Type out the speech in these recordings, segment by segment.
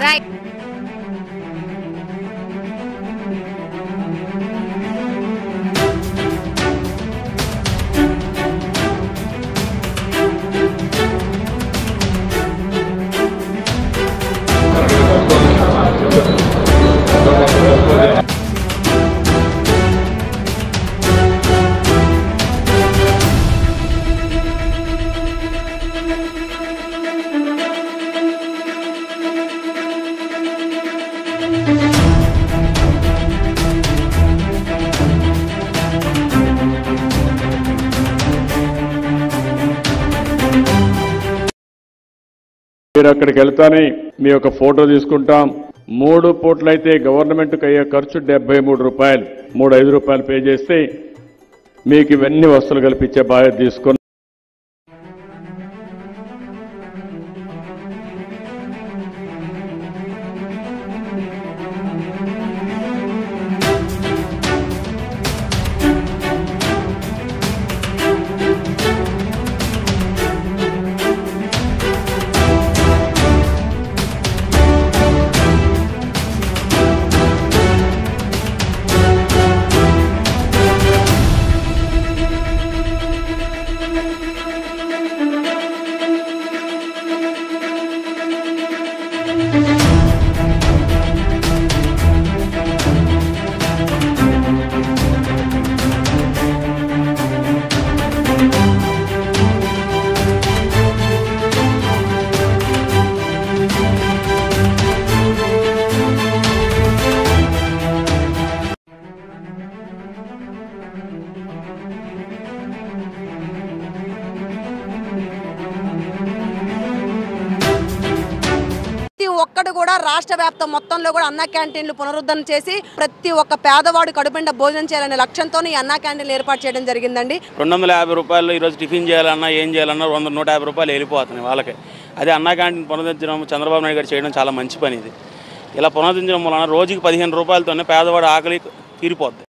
Right. మీరు అక్కడికి వెళ్తానే మీ యొక్క ఫోటో తీసుకుంటాం. 3 పూట్లయితే గవర్నమెంట్కి అయ్యే ఖర్చు 73 రూపాయలు. 5 రూపాయలు పే చేస్తే మీకు ఇవన్నీ వస్తువులు కల్పించే బాధ్యత తీసుకుని ఒక్కడు కూడా రాష్ట్ర వ్యాప్తం మొత్తంలో కూడా అన్నా క్యాంటీన్లు పునరుద్ధరణ చేసి ప్రతి ఒక్క పేదవాడు కడుపుండా భోజనం చేయాలనే లక్ష్యంతో ఈ అన్నా క్యాంటీన్లు ఏర్పాటు చేయడం జరిగిందండి. 250 రూపాయలు ఈరోజు టిఫిన్ చేయాలన్నా ఏం చేయాలన్నా 100-150 రూపాయలు వెళ్ళిపోతున్నాయి వాళ్ళకి. అదే అన్నా క్యాంటీన్ పునరుద్ధరించడం చంద్రబాబు నాయుడు గారు చేయడం చాలా మంచి పని. ఇది ఇలా పునరుద్ధరించడం వలన రోజుకి 15 రూపాయలతోనే పేదవాడు ఆకలి తీరిపోద్ది.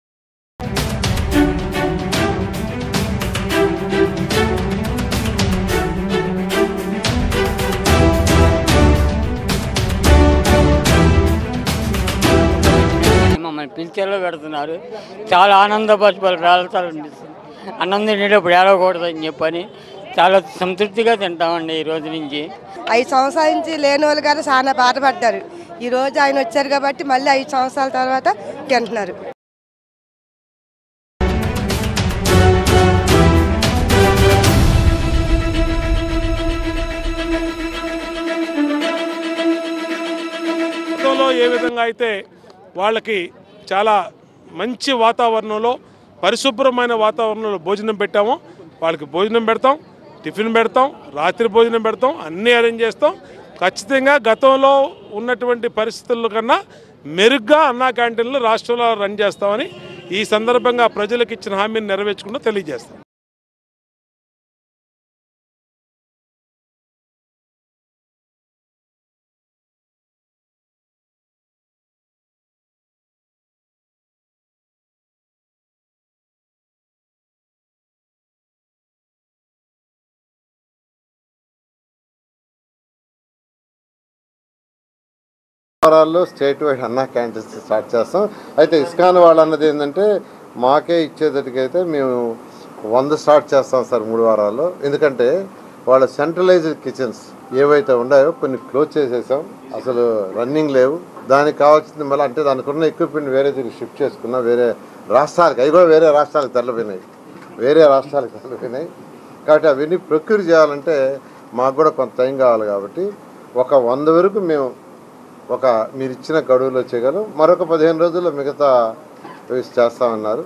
మమ్మల్ని పిలిచేలో పెడుతున్నారు. చాలా ఆనందపరిపాలు రాలుతారనిపిస్తుంది. అన్నం తినేటప్పుడు ఏడవకూడదని చెప్పని చాలా సంతృప్తిగా తింటామండి. ఈ రోజు నుంచి 5 సంవత్సరాల నుంచి లేని వాళ్ళు గారు చాలా బాధపడ్డారు. ఈ రోజు ఆయన వచ్చారు కాబట్టి మళ్ళీ 5 సంవత్సరాల తర్వాత తింటున్నారు. ఏ విధంగా అయితే వాళ్ళకి చాలా మంచి వాతావరణంలో పరిశుభ్రమైన వాతావరణంలో భోజనం పెట్టామో వాళ్ళకి భోజనం పెడతాం, టిఫిన్ పెడతాం, రాత్రి భోజనం పెడతాం, అన్నీ అరేంజ్ చేస్తాం. ఖచ్చితంగా గతంలో ఉన్నటువంటి పరిస్థితుల కన్నా మెరుగ్గా అన్నా క్యాంటీన్లు రాష్ట్రంలో రన్ చేస్తామని ఈ సందర్భంగా ప్రజలకు ఇచ్చిన హామీని నెరవేర్చుకుంటూ తెలియజేస్తాం. వారాల్లో స్టేట్ వైడ్ అన్నా క్యాంటీన్స్ స్టార్ట్ చేస్తాం. అయితే ఇస్కాన్ వాళ్ళు అన్నది ఏంటంటే మాకే ఇచ్చేదటికైతే మేము 100 స్టార్ట్ చేస్తాం సార్ 3 వారాల్లో. ఎందుకంటే వాళ్ళ సెంట్రలైజ్డ్ కిచెన్స్ ఏవైతే ఉన్నాయో కొన్ని క్లోజ్ చేసేసాం, అసలు రన్నింగ్ లేవు. దానికి కావాల్సింది మళ్ళీ అంటే దానికి ఉన్న ఎక్విప్మెంట్ వేరే దగ్గర షిఫ్ట్ చేసుకున్నా, వేరే రాష్ట్రాలకు అవి కూడా వేరే రాష్ట్రాలకు తరలిపోయినాయి. కాబట్టి అవన్నీ ప్రొక్యూర్ చేయాలంటే మాకు కూడా కొంత టైం కావాలి. కాబట్టి ఒక 100 వరకు మేము మీరు ఇచ్చిన గడువులో చేయగలం. మరొక 15 రోజుల్లో మిగతా చేస్తామన్నారు.